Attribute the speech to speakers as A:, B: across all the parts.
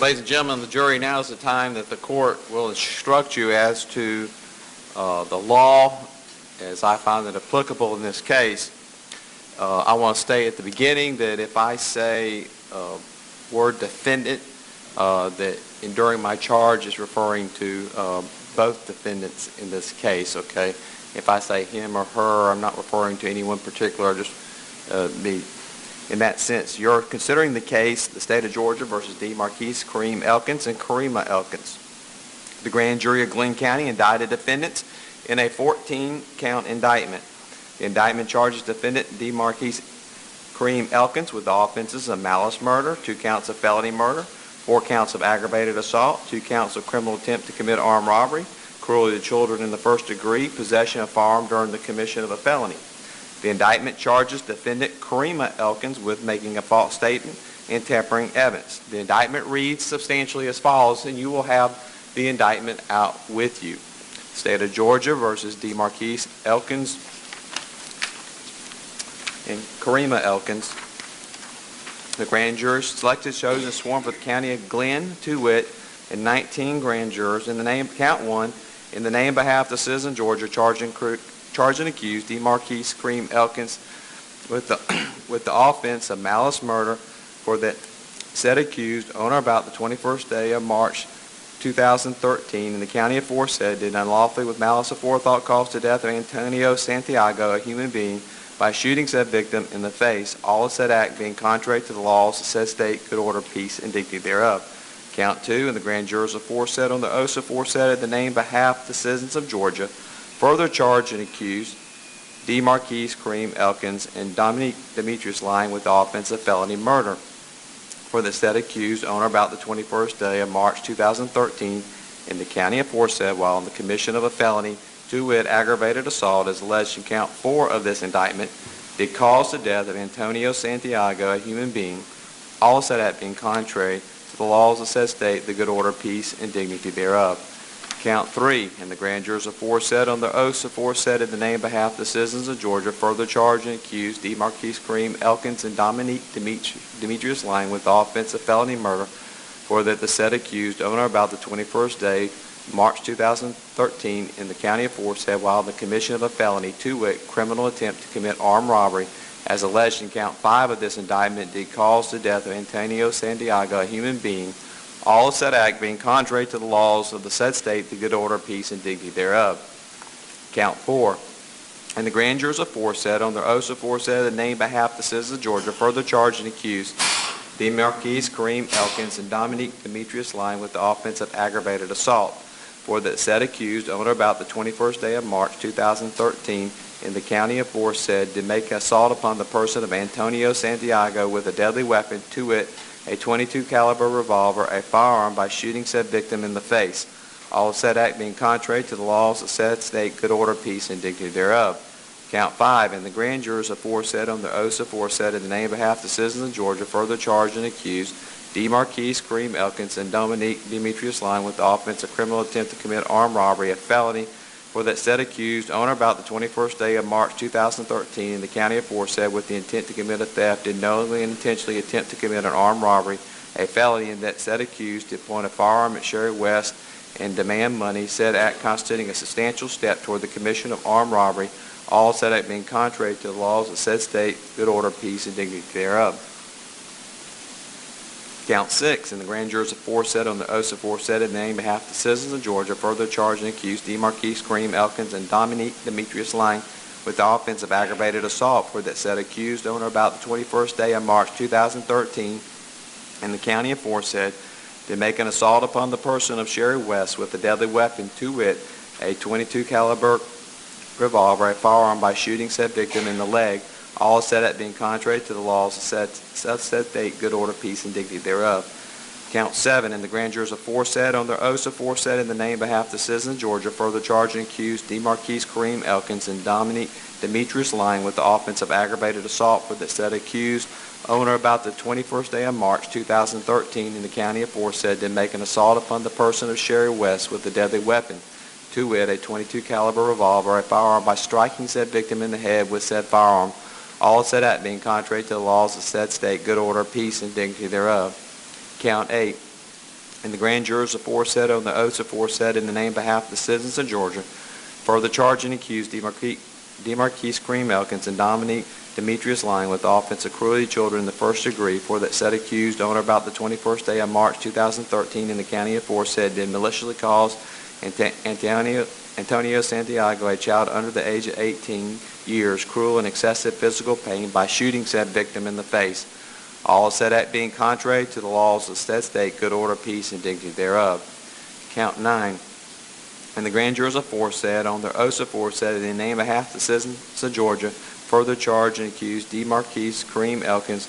A: Ladies and gentlemen, the jury, now is the time that the court will instruct you as to the law as I find it applicable in this case. I want to state at the beginning that if I say word defendant, that enduring my charge is referring to both defendants in this case, okay? If I say him or her, I'm not referring to anyone particular, just me. In that sense, you're considering the case, the state of Georgia versus D. Marquise Kareem Elkins and Karima Elkins. The grand jury of Glenn County indicted defendants in a 14-count indictment. The indictment charges defendant D. Marquise Kareem Elkins with the offenses of malice murder, 2 counts of felony murder, 4 counts of aggravated assault, 2 counts of criminal attempt to commit armed robbery, cruelty to children in the first degree, possession of firearm during the commission of a felony. The indictment charges defendant Karima Elkins with making a false statement and tampering evidence. The indictment reads substantially as follows, and you will have the indictment out with you. State of Georgia versus D. Marquise Elkins and Karima Elkins. The grand jury selected, chosen, and sworn for the county of Glenn, to wit, and 19 grand jurors in the name, count 1, in the name and behalf of the citizen of Georgia, charged and accused D. Marquise Kareem Elkins with the offense of malice murder for that said accused on or about the 21st day of March 2013 in the county aforesaid did unlawfully with malice aforethought cause the death of Antonio Santiago, a human being, by shooting said victim in the face, all of said act being contrary to the laws of said state, good order, peace, and dignity thereof. Count 2, and the grand jurors aforesaid on the oath aforesaid in the name and behalf of the citizens of Georgia, further charged and accused D. Marquise Kareem Elkins and Dominique Demetrius lying with the offense of felony murder for the said accused on or about the 21st day of March 2013 in the county aforesaid while in the commission of a felony, to wit, aggravated assault, as alleged in count 4 of this indictment, did cause the death of Antonio Santiago, a human being, all said act being contrary to the laws of said state, the good order, peace, and dignity thereof. Count 3, and the grand jurors aforesaid on the oaths aforesaid in the name and behalf of the citizens of Georgia, further charged and accused D. Marquise Kareem Elkins and Dominique Demetrius lying with the offense of felony murder for that the said accused on or about the 21st day, March 2013, in the county aforesaid while in the commission of a felony, to wit, criminal attempt to commit armed robbery, as alleged in count 5 of this indictment, did cause the death of Antonio Santiago, a human being, all of said act being contrary to the laws of the said state, the good order, peace, and dignity thereof. Count 4, and the grand jurors aforesaid on their oaths aforesaid in the name and behalf of the citizens of Georgia, further charged and accused D. Marquise Kareem Elkins and Dominique Demetrius lying with the offense of aggravated assault for the said accused on or about the 21st day of March 2013 in the county aforesaid did make assault upon the person of Antonio Santiago with a deadly weapon, to wit, a .22 caliber revolver, a firearm, by shooting said victim in the face, all of said act being contrary to the laws of said state, good order, peace, and dignity thereof. Count 5, and the grand jurors aforesaid on their oaths aforesaid in the name and behalf of the citizens of Georgia, further charged and accused D. Marquise Kareem Elkins and Dominique Demetrius lying with the offense of criminal attempt to commit armed robbery, a felony, for that said accused on or about the 21st day of March 2013 in the county aforesaid with the intent to commit a theft, did knowingly and intentionally attempt to commit an armed robbery, a felony, and that said accused did point a firearm at Sherry West and demand money, said act constituting a substantial step toward the commission of armed robbery, all said act being contrary to the laws of said state, good order, peace, and dignity thereof. Count 6, and the grand jurors aforesaid on the oaths aforesaid in the name and behalf of the citizens of Georgia, further charged and accused D. Marquise Kareem Elkins and Dominique Demetrius lying with the offense of aggravated assault for that said accused on or about the 21st day of March 2013 in the county aforesaid did make an assault upon the person of Sherry West with a deadly weapon, to wit, a .22 caliber revolver, a firearm, by shooting said victim in the leg, all said act being contrary to the laws of said state, good order, peace, and dignity thereof. Count 7, and the grand jurors aforesaid on their oaths aforesaid in the name and behalf of the citizens of Georgia, further charged and accused D. Marquise Kareem Elkins and Dominique Demetrius lying with the offense of aggravated assault for the said accused on or about the 21st day of March 2013 in the county aforesaid did make an assault upon the person of Sherry West with a deadly weapon, to wit, a .22 caliber revolver, a firearm, by striking said victim in the head with said firearm, all said act being contrary to the laws of said state, good order, peace, and dignity thereof. Count 8, and the grand jurors aforesaid on the oaths aforesaid in the name and behalf of the citizens of Georgia, further charge and accuse DeMarquise Karima Elkins and Dominique Demetrius Lang with the offense of cruelty to children in the first degree, for that said accused on or about the 21st day of March 2013 in the county aforesaid did maliciously cause Antonio Santiago, a child under the age of 18 years, cruel and excessive physical pain by shooting said victim in the face. All said act being contrary to the laws of said state, good order, peace, and dignity thereof. Count 9. And the grand jurors aforesaid, on their oaths aforesaid, in the name of half the citizens of Georgia, further charge and accuse DeMarquise Karima Elkins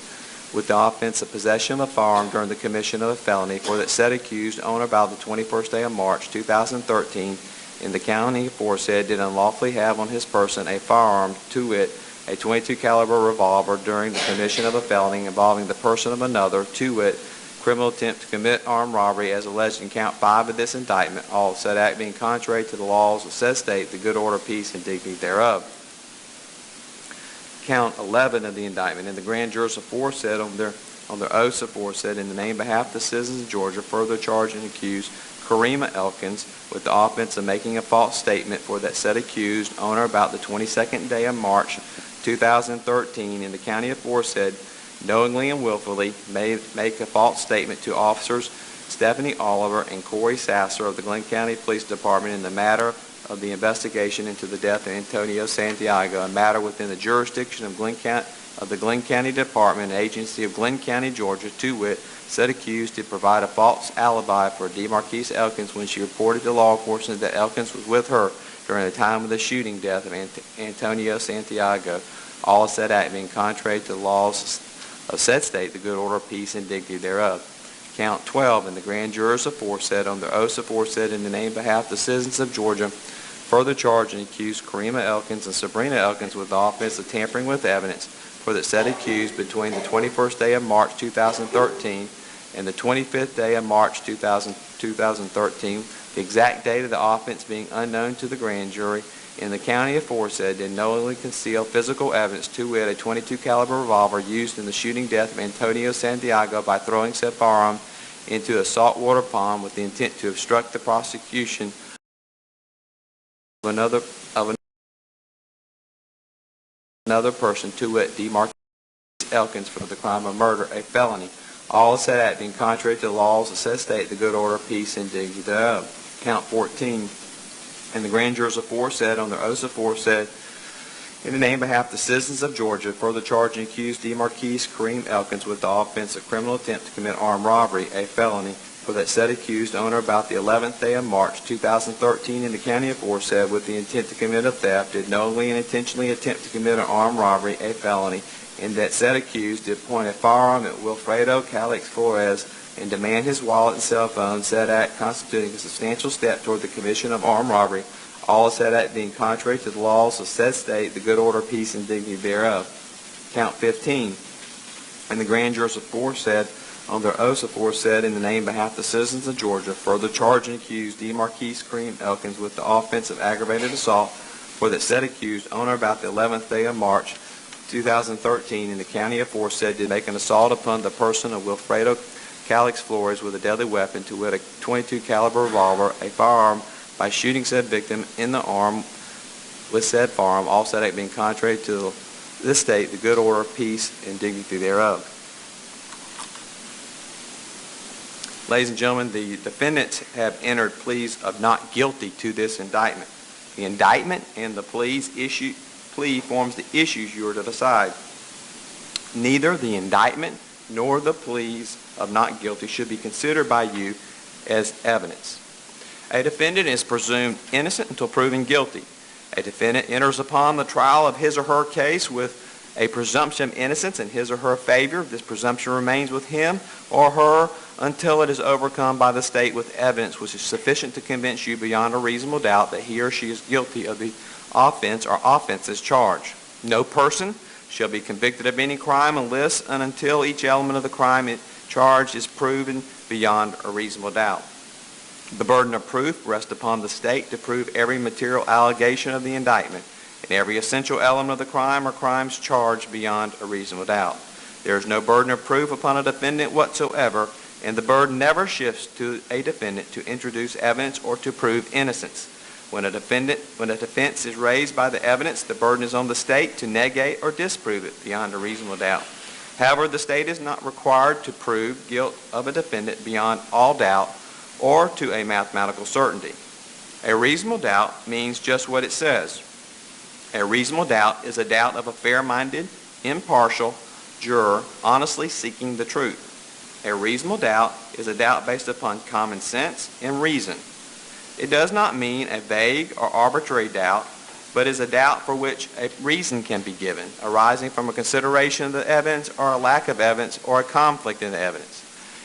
A: with the offense of possession of a firearm during the commission of a felony, for that said accused on or about the 21st day of March 2013 in the county aforesaid did unlawfully have on his person a firearm, to wit, a .22 caliber revolver during the commission of a felony involving the person of another, to wit, criminal attempt to commit armed robbery as alleged in count 5 of this indictment, all said act being contrary to the laws of said state, the good order, peace, and dignity thereof. Count 11 of the indictment, and the grand jurors aforesaid on their oaths aforesaid in the name and behalf of the citizens of Georgia further charge and accuse Karima Elkins with the offense of making a false statement, for that said accused on or about the 22nd day of March 2013 in the county aforesaid knowingly and willfully make a false statement to officers Stephanie Oliver and Corey Sasser of the Glenn County Police Department in the matter of the investigation into the death of Antonio Santiago, a matter within the jurisdiction of the Glenn County Department and Agency of Glenn County, Georgia, to wit, said accused to provide a false alibi for DeMarquise Elkins when she reported to law enforcement that Elkins was with her during the time of the shooting death of Antonio Santiago, all said act being contrary to the laws of said state, the good order, peace, and dignity thereof. Count 12, and the grand jurors aforesaid on their oaths aforesaid in the name and behalf of the citizens of Georgia further charge and accuse Karima Elkins and Sabrina Elkins with the offense of tampering with evidence, for that said accused between the 21st day of March 2013 and the 25th day of March 2013, the exact date of the offense being unknown to the grand jury, in the county aforesaid did knowingly conceal physical evidence, to wit, a .22 caliber revolver used in the shooting death of Antonio Santiago by throwing said firearm into a saltwater pond with the intent to obstruct the prosecution of another person, to wit, DeMarquise Elkins, for the crime of murder, a felony. All said act being contrary to the laws of said state, the good order, peace, and dignity thereof. Count 14. And the grand jurors aforesaid on their oaths aforesaid in the name and behalf of the citizens of Georgia further charge and accuse DeMarquise Karima Elkins with the offense of criminal attempt to commit armed robbery, a felony, for that said accused on or about the 11th day of March 2013 in the county aforesaid with the intent to commit a theft, did knowingly and intentionally attempt to commit an armed robbery, a felony, and that said accused did point a firearm at Wilfredo Calix Flores and demand his wallet and cell phone, said act constituting a substantial step toward the commission of armed robbery, all said act being contrary to the laws of said state, the good order, peace, and dignity thereof. Count 15. And the grand jurors aforesaid on their oaths aforesaid in the name and behalf of the citizens of Georgia further charge and accuse DeMarquise Karima Elkins with the offense of aggravated assault, for that said accused on or about the 11th day of March 2013 in the county aforesaid did make an assault upon the person of Wilfredo Calix Flores with a deadly weapon, to wit, a .22 caliber revolver, a firearm, by shooting said victim in the arm with said firearm, all said act being contrary to this state, the good order, peace, and dignity thereof. Ladies and gentlemen, the defendants have entered pleas of not guilty to this indictment. The indictment and the plea forms the issues you are to decide. Neither the indictment nor the pleas of not guilty should be considered by you as evidence. A defendant is presumed innocent until proven guilty. A defendant enters upon the trial of his or her case with a presumption of innocence in his or her favor. This presumption remains with him or her until it is overcome by the state with evidence which is sufficient to convince you beyond a reasonable doubt that he or she is guilty of the offense or offenses charged. No person shall be convicted of any crime unless and until each element of the crime charged is proven beyond a reasonable doubt. The burden of proof rests upon the state to prove every material allegation of the indictment and every essential element of the crime or crimes charged beyond a reasonable doubt. There is no burden of proof upon a defendant whatsoever and the burden never shifts to a defendant to introduce evidence or to prove innocence. When a defense is raised by the evidence, the burden is on the state to negate or disprove it beyond a reasonable doubt. However, the state is not required to prove guilt of a defendant beyond all doubt or to a mathematical certainty. A reasonable doubt means just what it says. A reasonable doubt is a doubt of a fair-minded, impartial juror honestly seeking the truth. A reasonable doubt is a doubt based upon common sense and reason. It does not mean a vague or arbitrary doubt, but is a doubt for which a reason can be given, arising from a consideration of the evidence or a lack of evidence or a conflict in the evidence.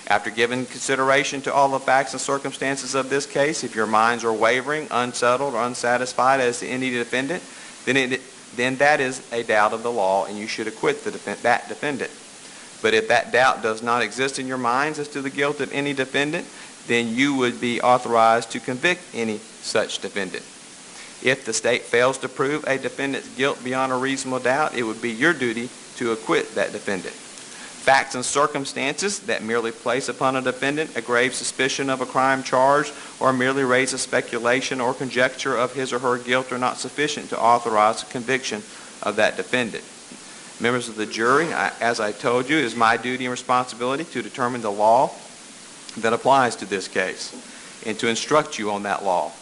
A: After giving consideration to all the facts and circumstances of this case, if your minds are wavering, unsettled, or unsatisfied as to any defendant, then that is a doubt of the law, and you should acquit that defendant. But if that doubt does not exist in your minds as to the guilt of any defendant, then you would be authorized to convict any such defendant. If the state fails to prove a defendant's guilt beyond a reasonable doubt, it would be your duty to acquit that defendant. Facts and circumstances that merely place upon a defendant a grave suspicion of a crime charged or merely raise a speculation or conjecture of his or her guilt are not sufficient to authorize the conviction of that defendant. Members of the jury, as I told you, it is my duty and responsibility to determine the law that applies to this case and to instruct you on that law.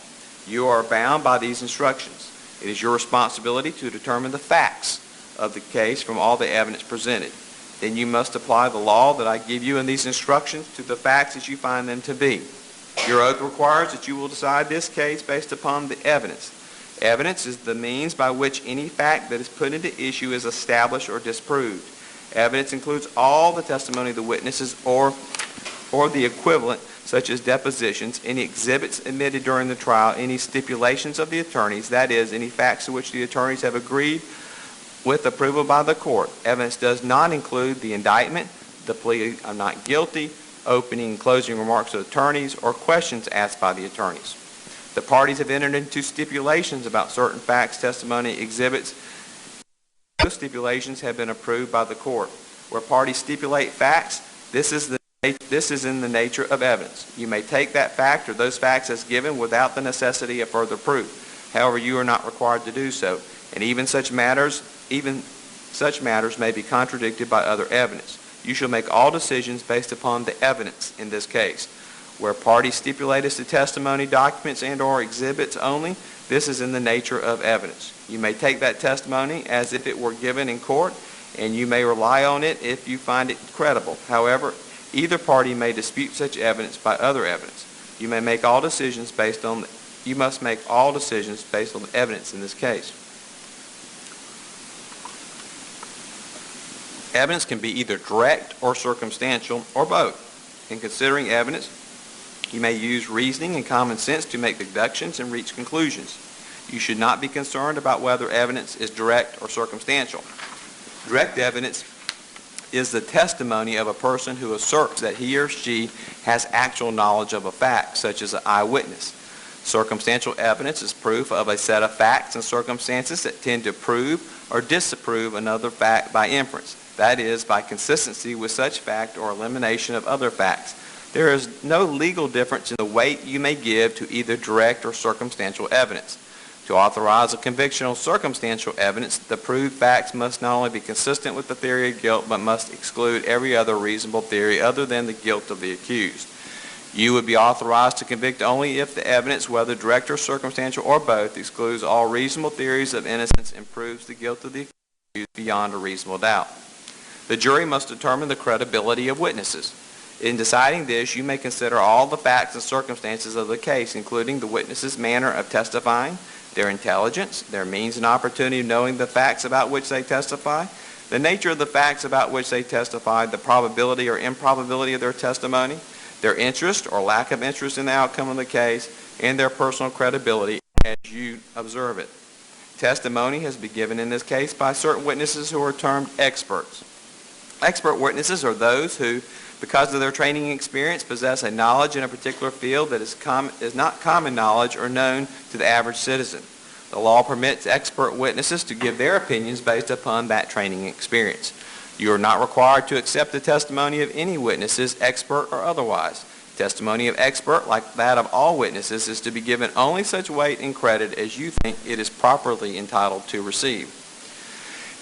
A: You are bound by these instructions. It is your responsibility to determine the facts of the case from all the evidence presented. Then you must apply the law that I give you in these instructions to the facts as you find them to be. Your oath requires that you will decide this case based upon the evidence. Evidence is the means by which any fact that is put into issue is established or disproved. Evidence includes all the testimony of the witnesses or the equivalent, such as depositions, any exhibits admitted during the trial, any stipulations of the attorneys, that is, any facts to which the attorneys have agreed with approval by the court. Evidence does not include the indictment, the plea of not guilty, opening and closing remarks of attorneys, or questions asked by the attorneys. The parties have entered into stipulations about certain facts, testimony, exhibits. Those stipulations have been approved by the court. Where parties stipulate facts, this is in the nature of evidence. You may take that fact or those facts as given without the necessity of further proof. However, you are not required to do so, and even such matters may be contradicted by other evidence. You shall make all decisions based upon the evidence in this case. Where parties stipulate as to testimony, documents, and/or exhibits only, this is in the nature of evidence. You may take that testimony as if it were given in court, and you may rely on it if you find it credible. However, either party may dispute such evidence by other evidence. You must make all decisions based on the evidence in this case. Evidence can be either direct or circumstantial or both. In considering evidence, you may use reasoning and common sense to make deductions and reach conclusions. You should not be concerned about whether evidence is direct or circumstantial. Direct evidence is the testimony of a person who asserts that he or she has actual knowledge of a fact, such as an eyewitness. Circumstantial evidence is proof of a set of facts and circumstances that tend to prove or disapprove another fact by inference, that is, by consistency with such fact or elimination of other facts. There is no legal difference in the weight you may give to either direct or circumstantial evidence. To authorize a conviction on circumstantial evidence, the proved facts must not only be consistent with the theory of guilt, but must exclude every other reasonable theory other than the guilt of the accused. You would be authorized to convict only if the evidence, whether direct or circumstantial or both, excludes all reasonable theories of innocence and proves the guilt of the accused beyond a reasonable doubt. The jury must determine the credibility of witnesses. In deciding this, you may consider all the facts and circumstances of the case, including the witness's manner of testifying, their intelligence, their means and opportunity of knowing the facts about which they testify, the nature of the facts about which they testify, the probability or improbability of their testimony, their interest or lack of interest in the outcome of the case, and their personal credibility as you observe it. Testimony has been given in this case by certain witnesses who are termed experts. Expert witnesses are those who, because of their training and experience, possess a knowledge in a particular field that is not common knowledge or known to the average citizen. The law permits expert witnesses to give their opinions based upon that training and experience. You are not required to accept the testimony of any witnesses, expert or otherwise. Testimony of expert, like that of all witnesses, is to be given only such weight and credit as you think it is properly entitled to receive.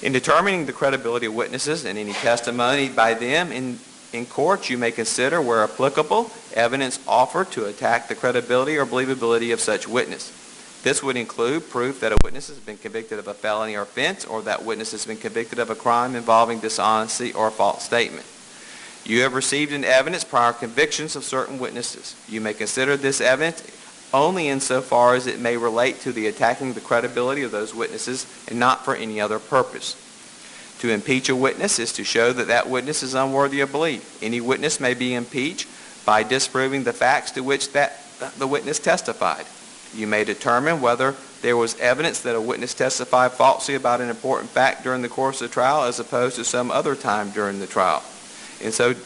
A: In determining the credibility of witnesses and any testimony by them in court, you may consider, where applicable, evidence offered to attack the credibility or believability of such witness. This would include proof that a witness has been convicted of a felony or offense, or that witness has been convicted of a crime involving dishonesty or a false statement. You have received in evidence prior convictions of certain witnesses. You may consider this evidence only insofar as it may relate to the attacking the credibility of those witnesses and not for any other purpose. To impeach a witness is to show that that witness is unworthy of belief. Any witness may be impeached by disproving the facts to which the witness testified. You may determine whether there was evidence that a witness testified falsely about an important fact during the course of the trial as opposed to some other time during the trial.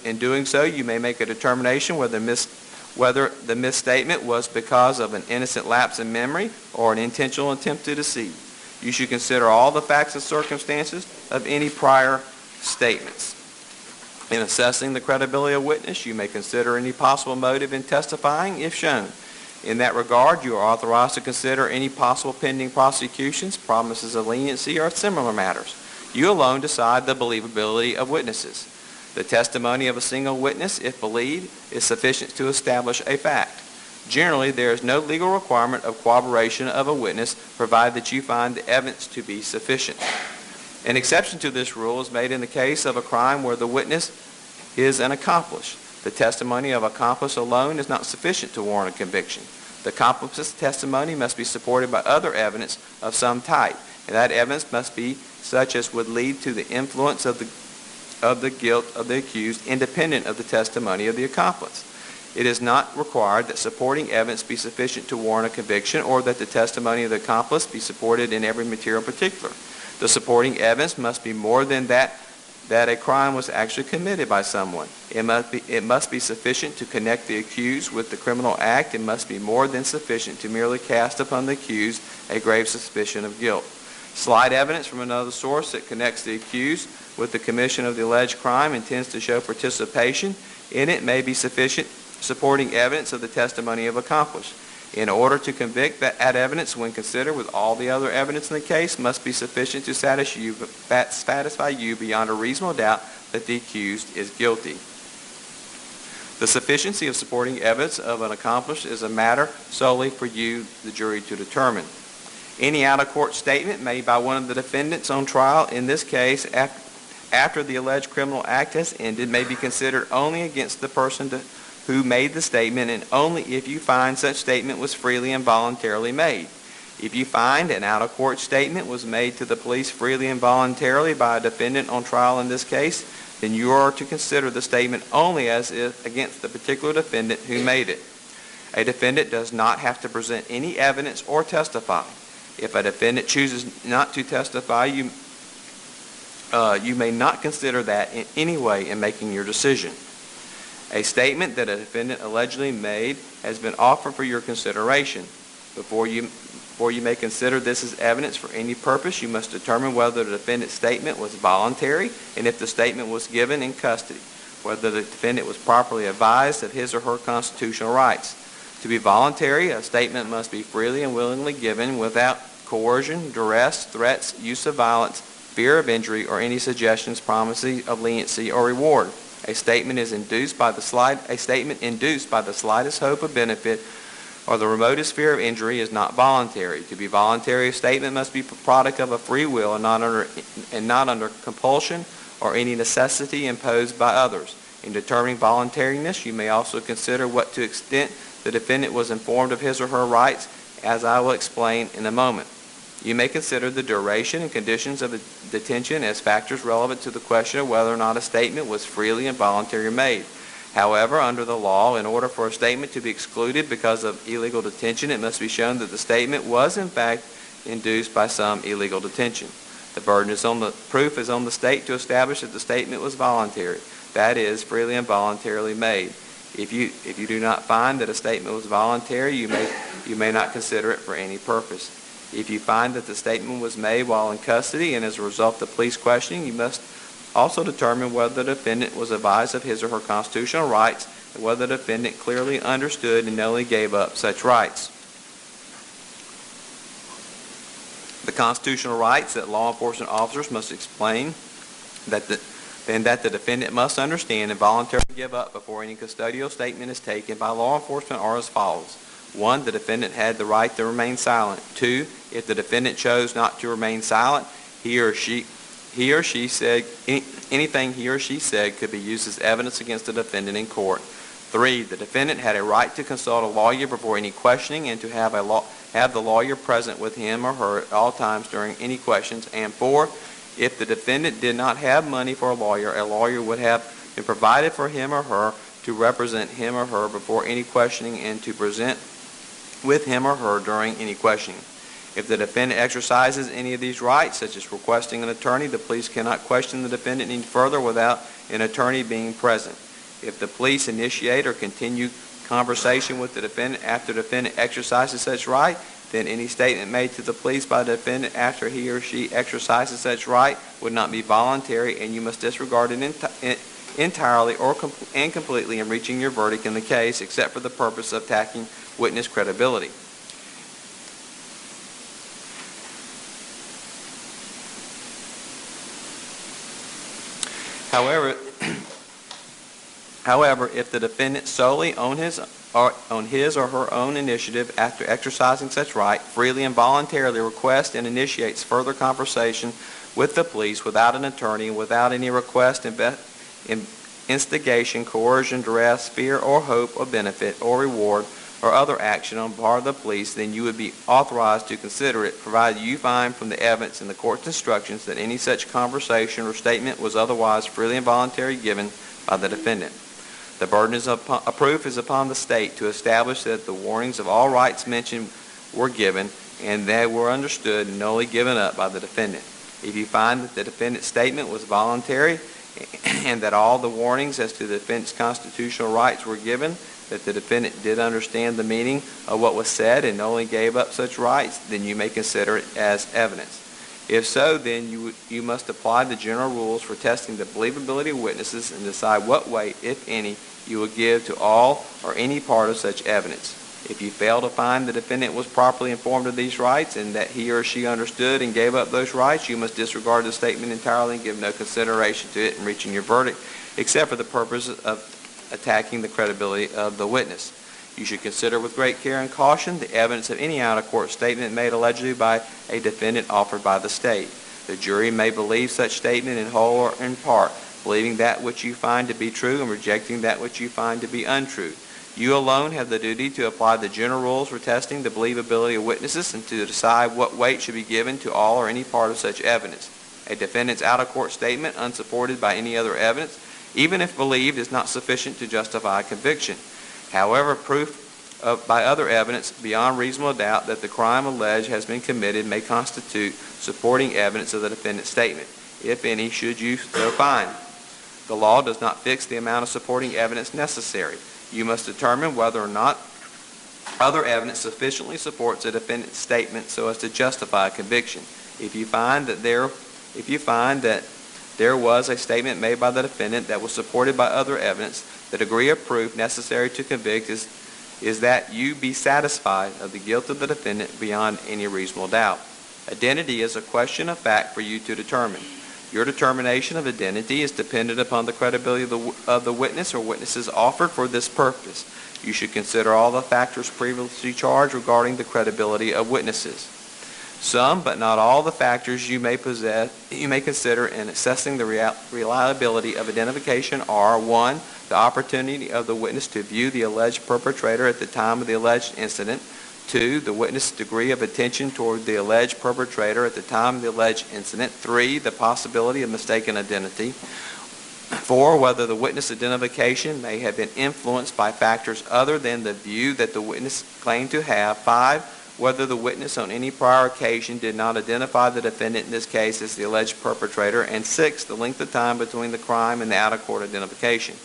A: In doing so, you may make a determination whether the misstatement was because of an innocent lapse in memory or an intentional attempt to deceive. You should consider all the facts and circumstances of any prior statements. In assessing the credibility of a witness, you may consider any possible motive in testifying if shown. In that regard, you are authorized to consider any possible pending prosecutions, promises of leniency, or similar matters. You alone decide the believability of witnesses. The testimony of a single witness, if believed, is sufficient to establish a fact. Generally, there is no legal requirement of corroboration of a witness, provided that you find the evidence to be sufficient. An exception to this rule is made in the case of a crime where the witness is an accomplice. The testimony of an accomplice alone is not sufficient to warrant a conviction. The accomplice's testimony must be supported by other evidence of some type, and that evidence must be such as would lead to the influence of the guilt of the accused, independent of the testimony of the accomplice. It is not required that supporting evidence be sufficient to warrant a conviction, or that the testimony of the accomplice be supported in every material particular. The supporting evidence must be more than that a crime was actually committed by someone. It must be sufficient to connect the accused with the criminal act. It must be more than sufficient to merely cast upon the accused a grave suspicion of guilt. Slight evidence from another source that connects the accused with the commission of the alleged crime and tends to show participation in it may be sufficient supporting evidence of the testimony of accomplice. In order to convict, that evidence, when considered with all the other evidence in the case, must be sufficient to satisfy you beyond a reasonable doubt that the accused is guilty. The sufficiency of supporting evidence of an accomplice is a matter solely for you, the jury, to determine. Any out-of-court statement made by one of the defendants on trial, in this case after the alleged criminal act has ended, may be considered only against the person who made the statement, and only if you find such statement was freely and voluntarily made. If you find an out-of-court statement was made to the police freely and voluntarily by a defendant on trial in this case, then you are to consider the statement only as if against the particular defendant who made it. A defendant does not have to present any evidence or testify. If a defendant chooses not to testify, you may not consider that in any way in making your decision. A statement that a defendant allegedly made has been offered for your consideration. Before you may consider this as evidence for any purpose, you must determine whether the defendant's statement was voluntary and if the statement was given in custody, whether the defendant was properly advised of his or her constitutional rights. To be voluntary, a statement must be freely and willingly given without coercion, duress, threats, use of violence, fear of injury, or any suggestions, promises of leniency or reward. A statement induced by the slightest hope of benefit or the remotest fear of injury is not voluntary. To be voluntary, a statement must be a product of a free will and not under compulsion or any necessity imposed by others. In determining voluntariness, you may also consider what to extent the defendant was informed of his or her rights, as I will explain in a moment. You may consider the duration and conditions of the detention as factors relevant to the question of whether or not a statement was freely and voluntarily made. However, under the law, in order for a statement to be excluded because of illegal detention, it must be shown that the statement was in fact induced by some illegal detention. The burden is on the proof is on the state to establish that the statement was voluntary, that is, freely and voluntarily made. If you do not find that a statement was voluntary, you may not consider it for any purpose. If you find that the statement was made while in custody and as a result of police questioning, you must Also determine whether the defendant was advised of his or her constitutional rights and whether the defendant clearly understood and knowingly gave up such rights. The constitutional rights that law enforcement officers must explain that the defendant must understand and voluntarily give up before any custodial statement is taken by law enforcement are as follows. 1. The defendant had the right to remain silent. 2. If the defendant chose not to remain silent, he or she said anything he or she said could be used as evidence against the defendant in court. 3. The defendant had a right to consult a lawyer before any questioning and to have the lawyer present with him or her at all times during any questions. And 4. If the defendant did not have money for a lawyer would have been provided for him or her to represent him or her before any questioning and to present with him or her during any questioning. If the defendant exercises any of these rights, such as requesting an attorney, the police cannot question the defendant any further without an attorney being present. If the police initiate or continue conversation with the defendant after the defendant exercises such right, then any statement made to the police by the defendant after he or she exercises such right would not be voluntary, and you must disregard it entirely and completely in reaching your verdict in the case, except for the purpose of attacking witness credibility. However, if the defendant solely on his or her own initiative, after exercising such right, freely and voluntarily requests and initiates further conversation with the police without an attorney and without any request, instigation, coercion, duress, fear, or hope of benefit or reward or other action on the part of the police, then you would be authorized to consider it, provided you find from the evidence in the court's instructions that any such conversation or statement was otherwise freely and voluntarily given by the defendant. The burden of proof is upon the state to establish that the warnings of all rights mentioned were given and they were understood and only given up by the defendant. If you find that the defendant's statement was voluntary and that all the warnings as to the defendant's constitutional rights were given, that the defendant did understand the meaning of what was said and only gave up such rights, then you may consider it as evidence. If so, then you must apply the general rules for testing the believability of witnesses and decide what weight, if any, you will give to all or any part of such evidence. If you fail to find the defendant was properly informed of these rights and that he or she understood and gave up those rights, you must disregard the statement entirely and give no consideration to it in reaching your verdict, except for the purpose of attacking the credibility of the witness. You should consider with great care and caution the evidence of any out-of-court statement made allegedly by a defendant offered by the state. The jury may believe such statement in whole or in part, believing that which you find to be true and rejecting that which you find to be untrue. You alone have the duty to apply the general rules for testing the believability of witnesses and to decide what weight should be given to all or any part of such evidence. A defendant's out-of-court statement, unsupported by any other evidence, even if believed, is not sufficient to justify conviction. However, proof by other evidence beyond reasonable doubt that the crime alleged has been committed may constitute supporting evidence of the defendant's statement, if any, should you so find. The law does not fix the amount of supporting evidence necessary. You must determine whether or not other evidence sufficiently supports a defendant's statement so as to justify a conviction. If you find that there was a statement made by the defendant that was supported by other evidence, the degree of proof necessary to convict is that you be satisfied of the guilt of the defendant beyond any reasonable doubt. Identity is a question of fact for you to determine. Your determination of identity is dependent upon the credibility of the witness or witnesses offered for this purpose. You should consider all the factors previously charged regarding the credibility of witnesses. Some, but not all, the factors you may consider in assessing the reliability of identification are: 1, the opportunity of the witness to view the alleged perpetrator at the time of the alleged incident; 2, the witness' degree of attention toward the alleged perpetrator at the time of the alleged incident; 3, the possibility of mistaken identity; 4, whether the witness identification may have been influenced by factors other than the view that the witness claimed to have; 5, whether the witness on any prior occasion did not identify the defendant in this case as the alleged perpetrator; and 6, the length of time between the crime and the out-of-court identification.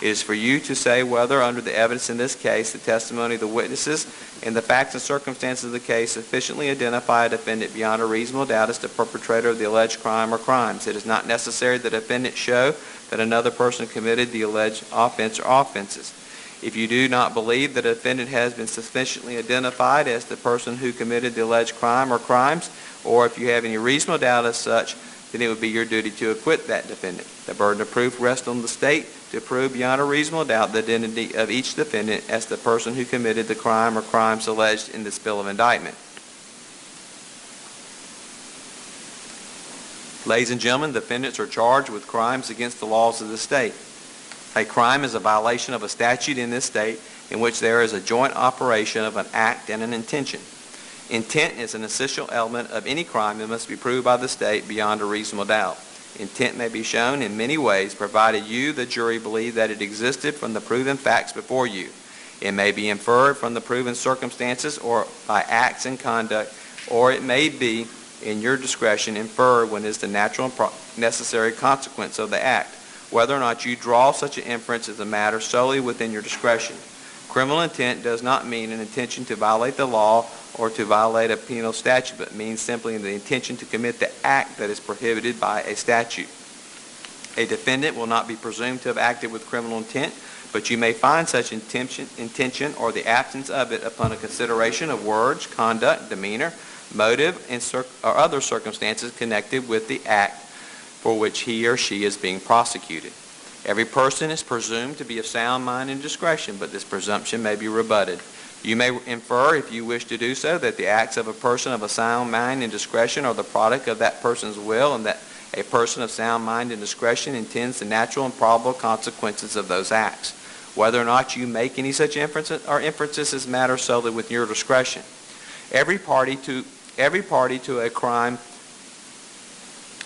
A: It is for you to say whether, under the evidence in this case, the testimony of the witnesses, and the facts and circumstances of the case sufficiently identify a defendant beyond a reasonable doubt as the perpetrator of the alleged crime or crimes. It is not necessary that the defendant show that another person committed the alleged offense or offenses. If you do not believe that a defendant has been sufficiently identified as the person who committed the alleged crime or crimes, or if you have any reasonable doubt as such, then it would be your duty to acquit that defendant. The burden of proof rests on the state to prove beyond a reasonable doubt the identity of each defendant as the person who committed the crime or crimes alleged in this bill of indictment. Ladies and gentlemen, defendants are charged with crimes against the laws of the state. A crime is a violation of a statute in this state in which there is a joint operation of an act and an intention. Intent is an essential element of any crime and must be proved by the state beyond a reasonable doubt. Intent may be shown in many ways, provided you, the jury, believe that it existed from the proven facts before you. It may be inferred from the proven circumstances or by acts and conduct, or it may be, in your discretion, inferred when it is the natural and necessary consequence of the act. Whether or not you draw such an inference is a matter solely within your discretion. Criminal intent does not mean an intention to violate the law or to violate a penal statute, but means simply the intention to commit the act that is prohibited by a statute. A defendant will not be presumed to have acted with criminal intent, but you may find such intention or the absence of it upon a consideration of words, conduct, demeanor, motive, and or other circumstances connected with the act for which he or she is being prosecuted. Every person is presumed to be of sound mind and discretion, but this presumption may be rebutted. You may infer, if you wish to do so, that the acts of a person of a sound mind and discretion are the product of that person's will, and that a person of sound mind and discretion intends the natural and probable consequences of those acts. Whether or not you make any such inferences is a matter solely with your discretion. Every party to a crime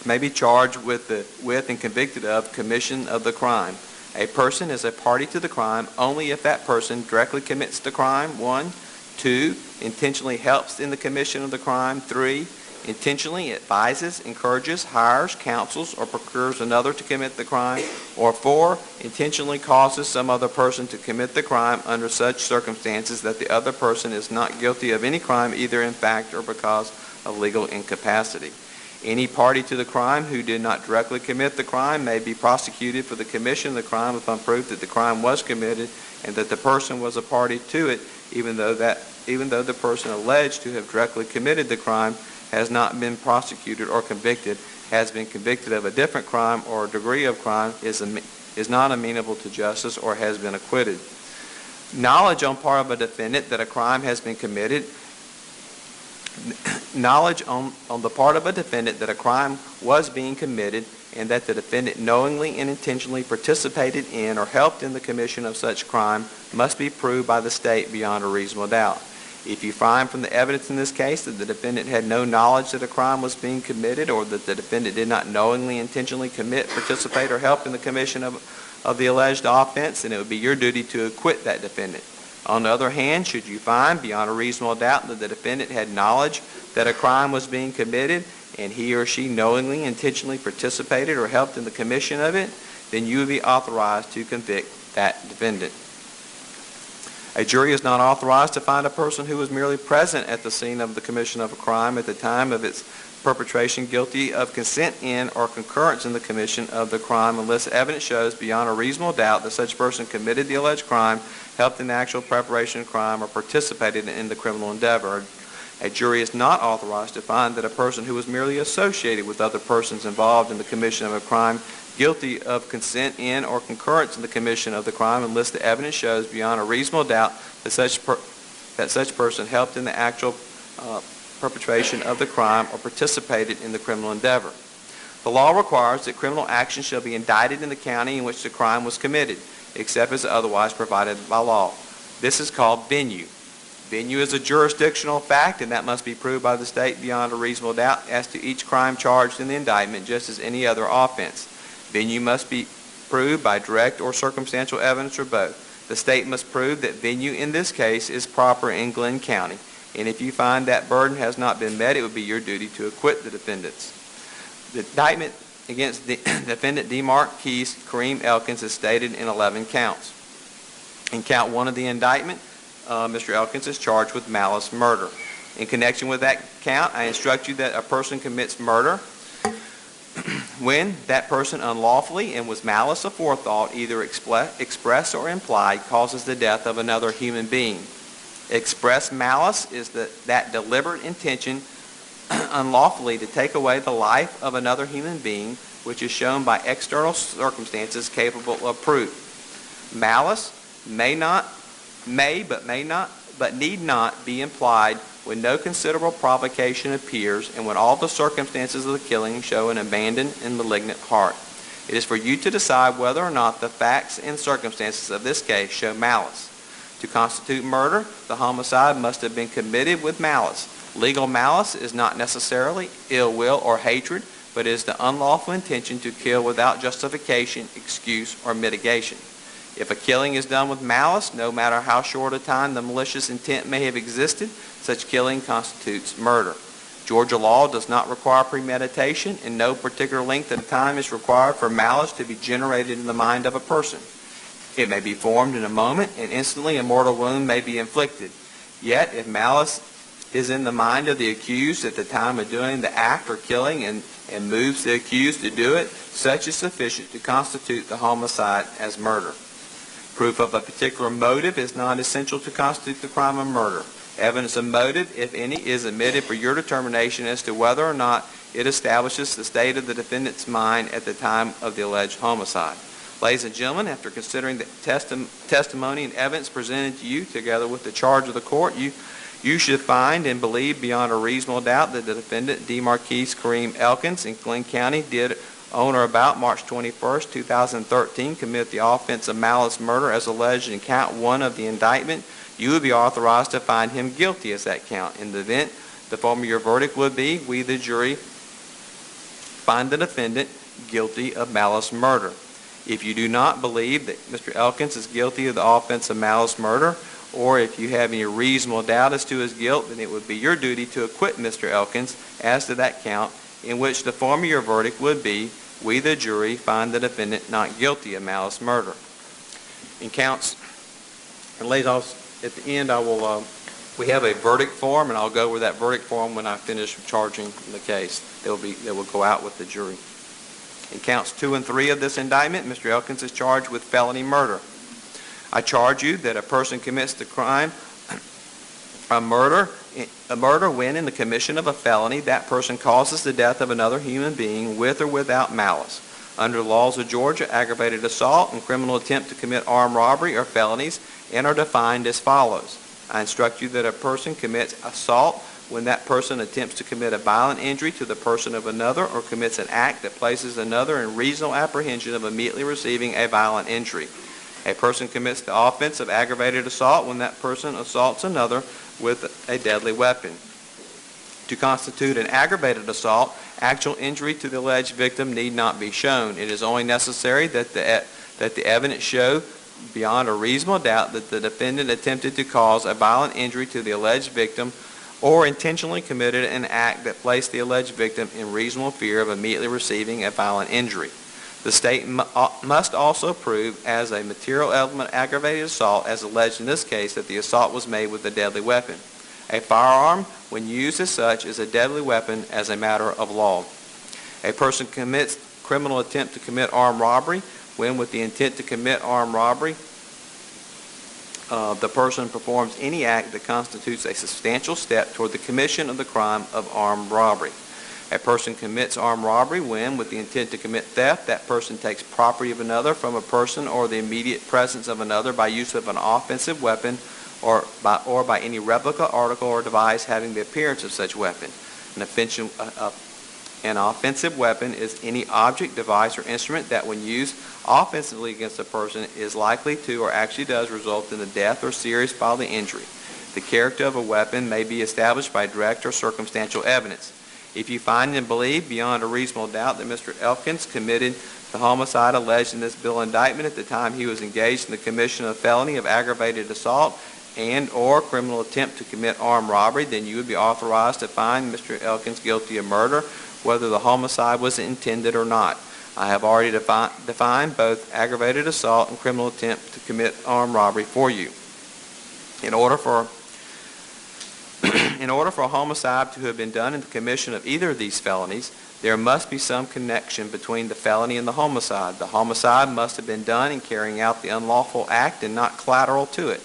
A: may be charged with and convicted of commission of the crime. A person is a party to the crime only if that person directly commits the crime, 1. 2. Intentionally helps in the commission of the crime, 3. Intentionally advises, encourages, hires, counsels, or procures another to commit the crime, or 4. Intentionally causes some other person to commit the crime under such circumstances that the other person is not guilty of any crime either in fact or because of legal incapacity. Any party to the crime who did not directly commit the crime may be prosecuted for the commission of the crime upon proof that the crime was committed and that the person was a party to it, even though the person alleged to have directly committed the crime has not been prosecuted or convicted, has been convicted of a different crime or degree of crime, is not amenable to justice, or has been acquitted. Knowledge on part of a defendant that a crime has been committed Knowledge on the part of a defendant that a crime was being committed and that the defendant knowingly and intentionally participated in or helped in the commission of such crime must be proved by the state beyond a reasonable doubt. If you find from the evidence in this case that the defendant had no knowledge that a crime was being committed, or that the defendant did not knowingly, intentionally commit, participate, or help in the commission of the alleged offense, then it would be your duty to acquit that defendant. On the other hand, should you find beyond a reasonable doubt that the defendant had knowledge that a crime was being committed and he or she knowingly, intentionally participated or helped in the commission of it, then you would be authorized to convict that defendant. A jury is not authorized to find a person who was merely present at the scene of the commission of a crime at the time of its perpetration guilty of consent in or concurrence in the commission of the crime unless evidence shows beyond a reasonable doubt that such person committed the alleged crime, helped in the actual preparation of crime, or participated in the criminal endeavor. A jury is not authorized to find that a person who was merely associated with other persons involved in the commission of a crime guilty of consent in or concurrence in the commission of the crime unless the evidence shows beyond a reasonable doubt that such person helped in the actual perpetration of the crime or participated in the criminal endeavor. The law requires that criminal action shall be indicted in the county in which the crime was committed, except as otherwise provided by law. This is called venue. Venue is a jurisdictional fact, and that must be proved by the state beyond a reasonable doubt as to each crime charged in the indictment, just as any other offense. Venue must be proved by direct or circumstantial evidence or both. The state must prove that venue in this case is proper in Glenn County, and if you find that burden has not been met, it would be your duty to acquit the defendants. The indictment against the defendant DeMarquise Kareem Elkins is stated in 11 counts. In count 1 of the indictment, Mr. Elkins is charged with malice murder. In connection with that count, I instruct you that a person commits murder when that person unlawfully and with malice aforethought, either express or implied, causes the death of another human being. Express malice is that deliberate intention unlawfully to take away the life of another human being, which is shown by external circumstances capable of proof. Malice but need not be implied when no considerable provocation appears and when all the circumstances of the killing show an abandoned and malignant heart. It is for you to decide whether or not the facts and circumstances of this case show malice. To constitute murder, the homicide must have been committed with malice. Legal malice is not necessarily ill will or hatred, but is the unlawful intention to kill without justification, excuse, or mitigation. If a killing is done with malice, no matter how short a time the malicious intent may have existed, such killing constitutes murder. Georgia law does not require premeditation, and no particular length of time is required for malice to be generated in the mind of a person. It may be formed in a moment, and instantly a mortal wound may be inflicted. Yet, if malice is in the mind of the accused at the time of doing the act or killing and moves the accused to do it, such is sufficient to constitute the homicide as murder. Proof of a particular motive is not essential to constitute the crime of murder. Evidence of motive, if any, is admitted for your determination as to whether or not it establishes the state of the defendant's mind at the time of the alleged homicide. Ladies and gentlemen, after considering the testimony and evidence presented to you together with the charge of the court, you should find and believe beyond a reasonable doubt that the defendant, DeMarquise Kareem Elkins in Glenn County, did on or about March 21st, 2013, commit the offense of malice murder as alleged in count 1 of the indictment. You would be authorized to find him guilty as that count. In the event, the form of your verdict would be, we, the jury, find the defendant guilty of malice murder. If you do not believe that Mr. Elkins is guilty of the offense of malice murder, or if you have any reasonable doubt as to his guilt, then it would be your duty to acquit Mr. Elkins as to that count, in which the form of your verdict would be, we, the jury, find the defendant not guilty of malice murder. In counts, and ladies, at the end, we have a verdict form, and I'll go over that verdict form when I finish charging the case. That will go out with the jury. In counts 2 and 3 of this indictment, Mr. Elkins is charged with felony murder. I charge you that a person commits the crime of murder when in the commission of a felony that person causes the death of another human being with or without malice. Under the laws of Georgia, aggravated assault and criminal attempt to commit armed robbery are felonies and are defined as follows. I instruct you that a person commits assault when that person attempts to commit a violent injury to the person of another or commits an act that places another in reasonable apprehension of immediately receiving a violent injury. A person commits the offense of aggravated assault when that person assaults another with a deadly weapon. To constitute an aggravated assault, actual injury to the alleged victim need not be shown. It is only necessary that the evidence show beyond a reasonable doubt that the defendant attempted to cause a violent injury to the alleged victim or intentionally committed an act that placed the alleged victim in reasonable fear of immediately receiving a violent injury. The state must also prove as a material element aggravated assault, as alleged in this case, that the assault was made with a deadly weapon. A firearm, when used as such, is a deadly weapon as a matter of law. A person commits criminal attempt to commit armed robbery when, with the intent to commit armed robbery, the person performs any act that constitutes a substantial step toward the commission of the crime of armed robbery. A person commits armed robbery when, with the intent to commit theft, that person takes property of another from a person or the immediate presence of another by use of an offensive weapon or by any replica, article, or device having the appearance of such weapon. An offensive weapon is any object, device, or instrument that, when used offensively against a person, is likely to or actually does result in the death or serious bodily injury. The character of a weapon may be established by direct or circumstantial evidence. If you find and believe beyond a reasonable doubt that Mr. Elkins committed the homicide alleged in this bill indictment at the time he was engaged in the commission of a felony of aggravated assault and or criminal attempt to commit armed robbery, then you would be authorized to find Mr. Elkins guilty of murder, whether the homicide was intended or not. I have already defined both aggravated assault and criminal attempt to commit armed robbery for you. In order for a homicide to have been done in the commission of either of these felonies, there must be some connection between the felony and the homicide. The homicide must have been done in carrying out the unlawful act and not collateral to it.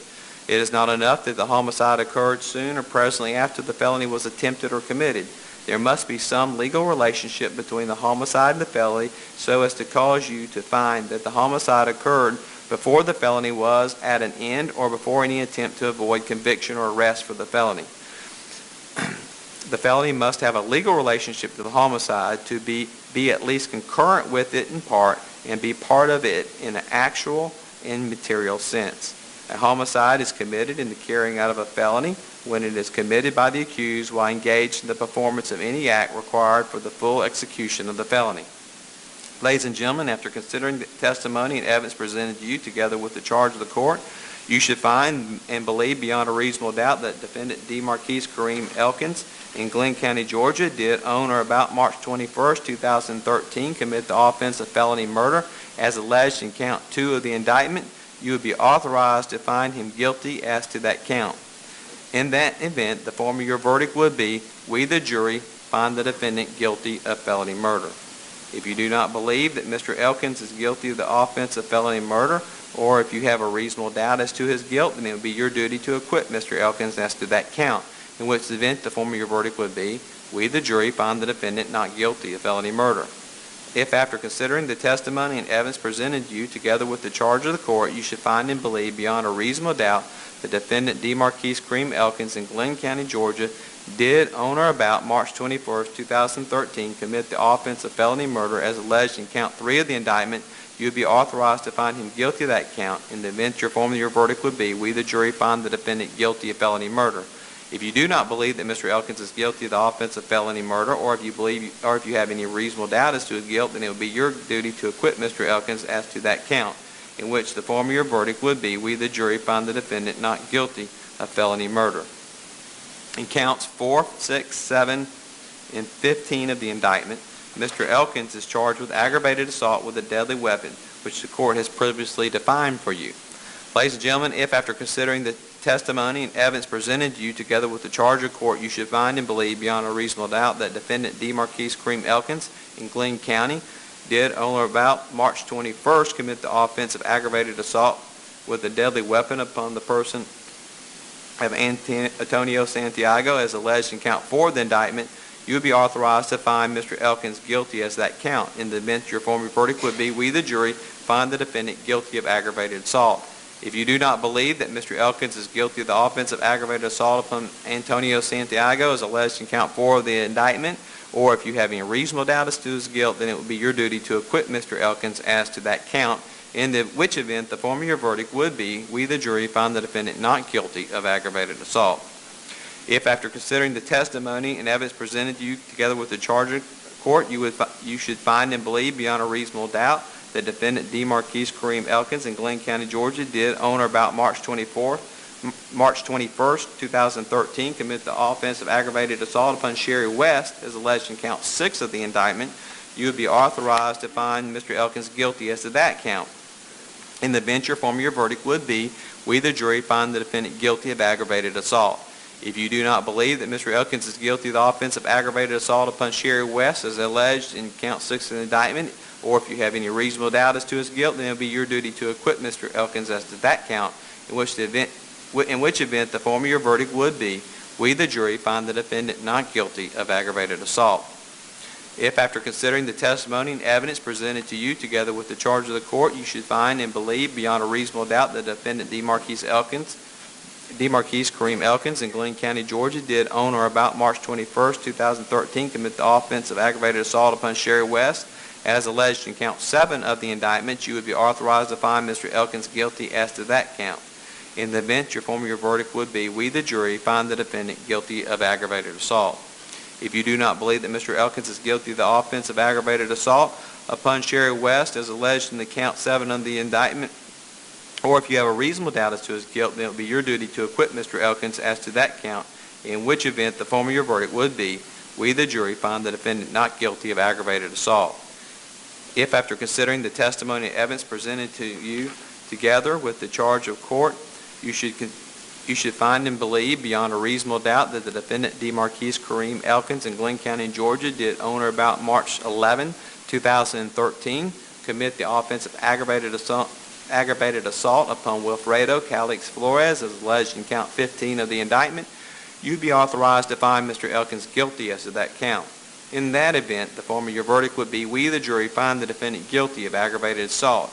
A: It is not enough that the homicide occurred soon or presently after the felony was attempted or committed. There must be some legal relationship between the homicide and the felony so as to cause you to find that the homicide occurred before the felony was at an end or before any attempt to avoid conviction or arrest for the felony. The felony must have a legal relationship to the homicide to be at least concurrent with it in part and be part of it in an actual and material sense. A homicide is committed in the carrying out of a felony when it is committed by the accused while engaged in the performance of any act required for the full execution of the felony. Ladies and gentlemen, after considering the testimony and evidence presented to you together with the charge of the court, you should find and believe beyond a reasonable doubt that defendant DeMarquise Karima Elkins in Glenn County, Georgia, did on or about March 21, 2013, commit the offense of felony murder as alleged in count 2 of the indictment. You would be authorized to find him guilty as to that count. In that event, the form of your verdict would be, we the jury find the defendant guilty of felony murder. If you do not believe that Mr. Elkins is guilty of the offense of felony murder, or if you have a reasonable doubt as to his guilt, then it would be your duty to acquit Mr. Elkins as to that count, in which event the form of your verdict would be, we the jury find the defendant not guilty of felony murder. If after considering the testimony and evidence presented to you together with the charge of the court, you should find and believe beyond a reasonable doubt the defendant DeMarquise Karima Elkins in Glenn County, Georgia, did on or about March 21, 2013, commit the offense of felony murder as alleged in count 3 of the indictment, you would be authorized to find him guilty of that count. In the event your form of your verdict would be, we the jury find the defendant guilty of felony murder. If you do not believe that Mr. Elkins is guilty of the offense of felony murder, or if you have any reasonable doubt as to his guilt, then it would be your duty to acquit Mr. Elkins as to that count, in which the form of your verdict would be, we the jury find the defendant not guilty of felony murder. In counts 4, 6, 7, and 15 of the indictment, Mr. Elkins is charged with aggravated assault with a deadly weapon, which the court has previously defined for you. Ladies and gentlemen, if after considering the testimony and evidence presented to you together with the charge of court, you should find and believe beyond a reasonable doubt that defendant DeMarquise Karima Elkins in Glenn County did on or about March 21st commit the offense of aggravated assault with a deadly weapon upon the person of Antonio Santiago as alleged in count 4 of the indictment, you would be authorized to find Mr. Elkins guilty as that count. In the event your form of verdict would be, we the jury find the defendant guilty of aggravated assault. If you do not believe that Mr. Elkins is guilty of the offense of aggravated assault upon Antonio Santiago as alleged in count 4 of the indictment, or if you have any reasonable doubt as to his guilt, then it would be your duty to acquit Mr. Elkins as to that count, in which event the form of your verdict would be, we the jury find the defendant not guilty of aggravated assault. If after considering the testimony and evidence presented to you together with the charge of court, you should find and believe beyond a reasonable doubt that defendant DeMarquise Karima Elkins in Glenn County, Georgia did on or about March 21st, 2013 commit the offense of aggravated assault upon Sherry West as alleged in count 6 of the indictment, you would be authorized to find Mr. Elkins guilty as to that count. In the event your form of your verdict would be, we the jury find the defendant guilty of aggravated assault. If you do not believe that Mr. Elkins is guilty of the offense of aggravated assault upon Sherry West as alleged in count 6 of the indictment, or if you have any reasonable doubt as to his guilt, then it will be your duty to acquit Mr. Elkins as to that count, in which event the form of your verdict would be, we the jury find the defendant not guilty of aggravated assault. If after considering the testimony and evidence presented to you together with the charge of the court, you should find and believe beyond a reasonable doubt that defendant DeMarquise Karima Elkins in Glenn County, Georgia did on or about March 21st, 2013 commit the offense of aggravated assault upon Sherry West as alleged in count 7 of the indictment, you would be authorized to find Mr. Elkins guilty as to that count. In the event your form of your verdict would be, we the jury find the defendant guilty of aggravated assault. If you do not believe that Mr. Elkins is guilty of the offense of aggravated assault upon Sherry West as alleged in the count 7 of the indictment, or if you have a reasonable doubt as to his guilt, then it will be your duty to acquit Mr. Elkins as to that count, in which event the form of your verdict would be, we, the jury, find the defendant not guilty of aggravated assault. If, after considering the testimony and evidence presented to you together with the charge of court, you should find and believe beyond a reasonable doubt that the defendant, DeMarquise Karima Elkins in Glenn County, Georgia, did on or about March 11, 2013, commit the offense of aggravated assault upon Wilfredo Calix Flores as alleged in count 15 of the indictment, you'd be authorized to find Mr. Elkins guilty as to that count. In that event, the form of your verdict would be, we, the jury, find the defendant guilty of aggravated assault.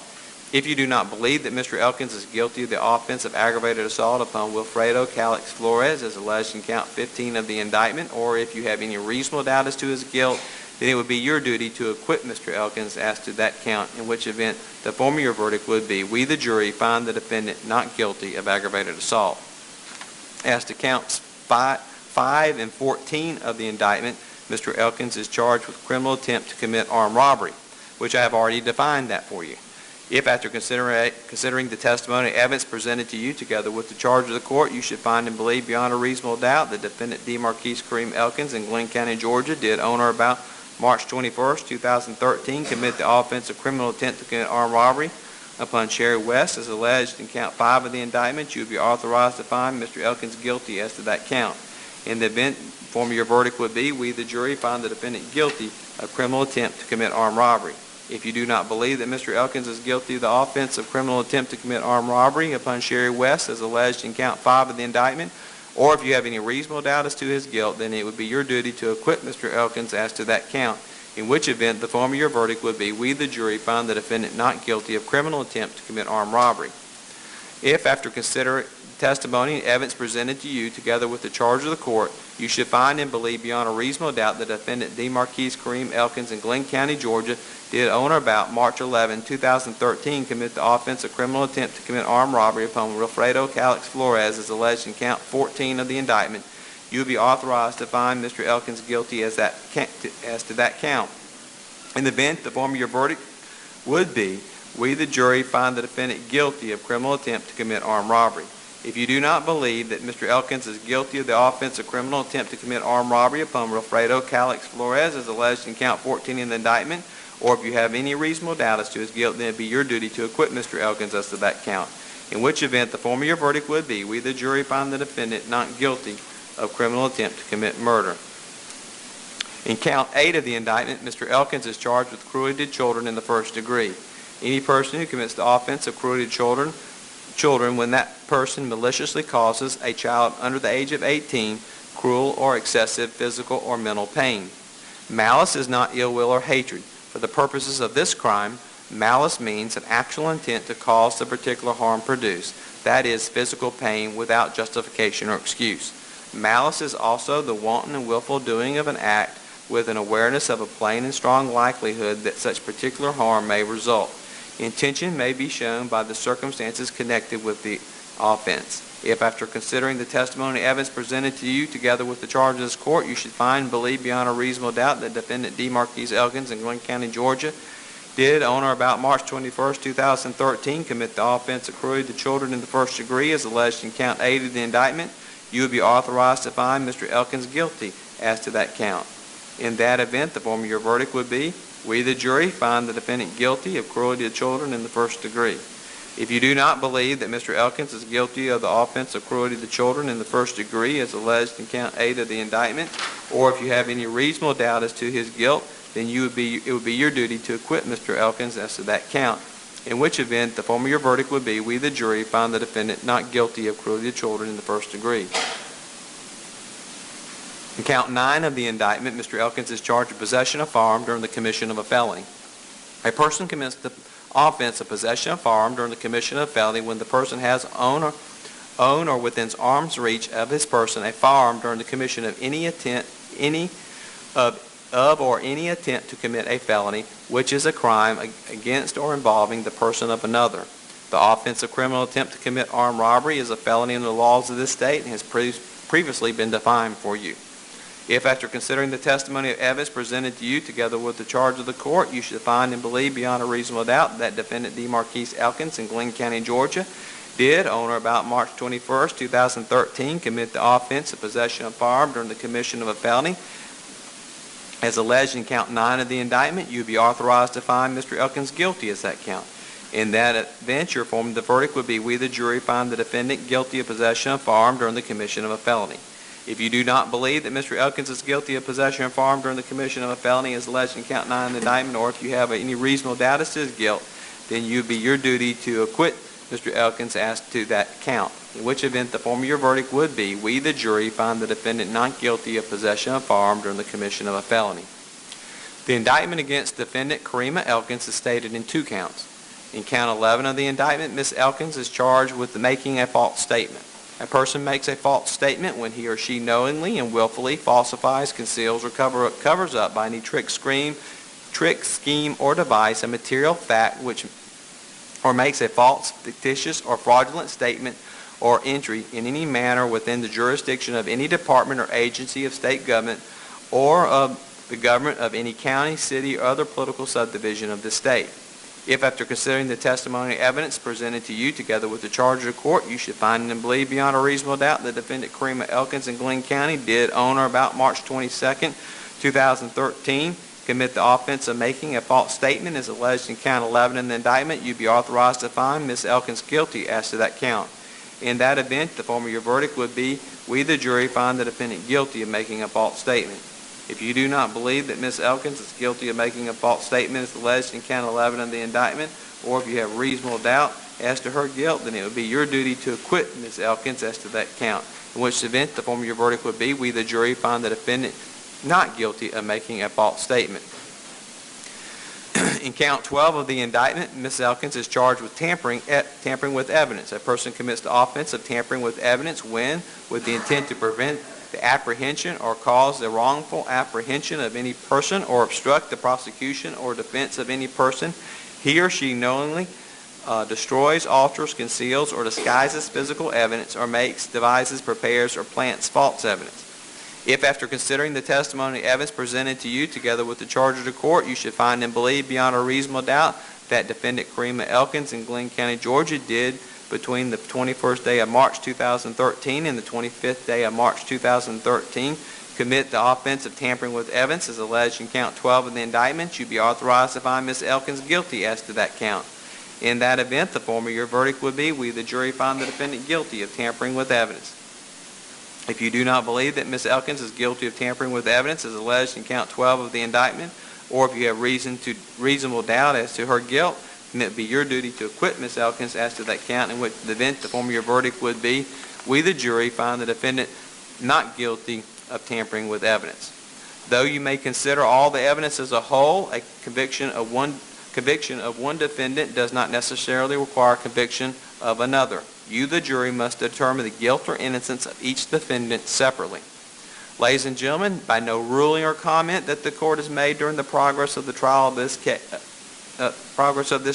A: If you do not believe that Mr. Elkins is guilty of the offense of aggravated assault upon Wilfredo Calix Flores as alleged in count 15 of the indictment, or if you have any reasonable doubt as to his guilt, then it would be your duty to acquit Mr. Elkins as to that count, in which event the form of your verdict would be, we, the jury, find the defendant not guilty of aggravated assault. As to counts 5 and 14 of the indictment, Mr. Elkins is charged with criminal attempt to commit armed robbery, which I have already defined that for you. If, after considering the testimony and evidence presented to you together with the charge of the court, you should find and believe beyond a reasonable doubt the defendant, DeMarquise Karima Elkins in Glenn County, Georgia, did on or about March 21, 2013, commit the offense of criminal attempt to commit armed robbery upon Sherry West as alleged in count 5 of the indictment, you would be authorized to find Mr. Elkins guilty as to that count. In the event, the form of your verdict would be, we, the jury, find the defendant guilty of criminal attempt to commit armed robbery. If you do not believe that Mr. Elkins is guilty of the offense of criminal attempt to commit armed robbery upon Sherry West as alleged in count 5 of the indictment, or if you have any reasonable doubt as to his guilt, then it would be your duty to acquit Mr. Elkins as to that count, in which event the form of your verdict would be, we, the jury, find the defendant not guilty of criminal attempt to commit armed robbery. If, after considering testimony and evidence presented to you together with the charge of the court, you should find and believe beyond a reasonable doubt the defendant, DeMarquise Karima Elkins in Glenn County, Georgia, did on or about March 11, 2013, commit the offense of criminal attempt to commit armed robbery upon Wilfredo Calix Flores as alleged in count 14 of the indictment, you will be authorized to find Mr. Elkins guilty as to that count. In the event, the form of your verdict would be, we, the jury, find the defendant guilty of criminal attempt to commit armed robbery. If you do not believe that Mr. Elkins is guilty of the offense of criminal attempt to commit armed robbery upon Wilfredo Calix Flores as alleged in count 14 in the indictment, or if you have any reasonable doubt as to his guilt, then it would be your duty to acquit Mr. Elkins as to that count. In which event, the form of your verdict would be, we, the jury, find the defendant not guilty of criminal attempt to commit murder. In count 8 of the indictment, Mr. Elkins is charged with cruelty to children in the first degree. Any person who commits the offense of cruelty to children when that person maliciously causes a child under the age of 18 cruel or excessive physical or mental pain. Malice is not ill will or hatred. For the purposes of this crime, malice means an actual intent to cause the particular harm produced, that is, physical pain without justification or excuse. Malice is also the wanton and willful doing of an act with an awareness of a plain and strong likelihood that such particular harm may result. Intention may be shown by the circumstances connected with the offense. If, after considering the testimony and evidence presented to you together with the charge of this court, you should find and believe beyond a reasonable doubt that defendant DeMarquise Elkins in Glenn County, Georgia, did on or about March 21, 2013, commit the offense of cruelty to children in the first degree as alleged in count 8 of the indictment, you would be authorized to find Mr. Elkins guilty as to that count. In that event, the form of your verdict would be, we, the jury, find the defendant guilty of cruelty to children in the first degree. If you do not believe that Mr. Elkins is guilty of the offense of cruelty to children in the first degree as alleged in count 8 of the indictment, or if you have any reasonable doubt as to his guilt, then it would be your duty to acquit Mr. Elkins as to that count. In which event, the form of your verdict would be, we, the jury, find the defendant not guilty of cruelty to children in the first degree. In count 9 of the indictment, Mr. Elkins is charged with possession of a firearm during the commission of a felony. A person commits the offense of possession of a firearm during the commission of a felony when the person has own or within arm's reach of his person a firearm during the commission of any attempt to commit a felony, which is a crime against or involving the person of another. The offense of criminal attempt to commit armed robbery is a felony in the laws of this state and has previously been defined for you. If after considering the testimony of evidence presented to you together with the charge of the court, you should find and believe beyond a reasonable doubt that defendant DeMarquise Elkins in Glenn County, Georgia, did, on or about March 21st, 2013, commit the offense of possession of a firearm during the commission of a felony, as alleged in count 9 of the indictment, you would be authorized to find Mr. Elkins guilty as that count. In that event, your form of the verdict would be, we the jury find the defendant guilty of possession of a firearm during the commission of a felony. If you do not believe that Mr. Elkins is guilty of possession of a firearm during the commission of a felony as alleged in count 9 of the indictment, or if you have any reasonable doubt as to his guilt, then it would be your duty to acquit Mr. Elkins as to that count, in which event the form of your verdict would be, we the jury find the defendant not guilty of possession of a firearm during the commission of a felony. The indictment against defendant Karima Elkins is stated in 2 counts. In count 11 of the indictment, Ms. Elkins is charged with making a false statement. A person makes a false statement when he or she knowingly and willfully falsifies, conceals, or covers up by any trick, scheme, or device a material fact or makes a false, fictitious, or fraudulent statement or entry in any manner within the jurisdiction of any department or agency of state government or of the government of any county, city, or other political subdivision of the state. If after considering the testimony and evidence presented to you together with the charge of the court, you should find and believe beyond a reasonable doubt the defendant Karima Elkins in Glenn County did, on or about March 22nd, 2013, commit the offense of making a false statement as alleged in count 11 in the indictment, you'd be authorized to find Ms. Elkins guilty as to that count. In that event, the form of your verdict would be, we the jury find the defendant guilty of making a false statement. If you do not believe that Ms. Elkins is guilty of making a false statement as alleged in count 11 of the indictment, or if you have reasonable doubt as to her guilt, then it would be your duty to acquit Ms. Elkins as to that count, in which event the form of your verdict would be, we the jury find the defendant not guilty of making a false statement. In count 12 of the indictment, Ms. Elkins is charged with tampering with evidence. A person commits the offense of tampering with evidence when, with the intent to prevent the apprehension or cause the wrongful apprehension of any person or obstruct the prosecution or defense of any person, he or she knowingly destroys, alters, conceals, or disguises physical evidence or makes, devises, prepares, or plants false evidence. If after considering the testimony and evidence presented to you together with the charge of the court, you should find and believe beyond a reasonable doubt that defendant Karima Elkins in Glenn County, Georgia did between the 21st day of March 2013 and the 25th day of March 2013 commit the offense of tampering with evidence as alleged in count 12 of the indictment, you'd be authorized to find Ms. Elkins guilty as to that count. In that event, the form of your verdict would be, we the jury find the defendant guilty of tampering with evidence. If you do not believe that Ms. Elkins is guilty of tampering with evidence as alleged in count 12 of the indictment, or if you have reasonable doubt as to her guilt, then it would be your duty to acquit Ms. Elkins as to that count, in which the event the form of your verdict would be, we the jury find the defendant not guilty of tampering with evidence. Though you may consider all the evidence as a whole, a conviction of one defendant does not necessarily require conviction of another. You, the jury, must determine the guilt or innocence of each defendant separately. Ladies and gentlemen, by no ruling or comment that the court has made during the progress of the trial of this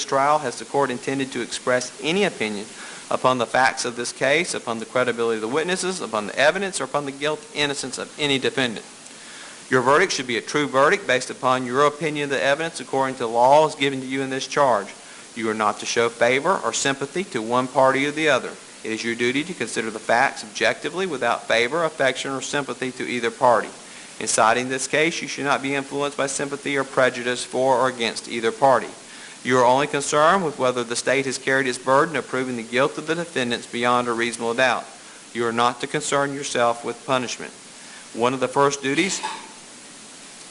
A: trial, has the court intended to express any opinion upon the facts of this case, upon the credibility of the witnesses, upon the evidence, or upon the guilt or innocence of any defendant. Your verdict should be a true verdict based upon your opinion of the evidence according to the laws given to you in this charge. You are not to show favor or sympathy to one party or the other. It is your duty to consider the facts objectively without favor, affection, or sympathy to either party. In citing this case, you should not be influenced by sympathy or prejudice for or against either party. You are only concerned with whether the state has carried its burden of proving the guilt of the defendants beyond a reasonable doubt. You are not to concern yourself with punishment. One of the first duties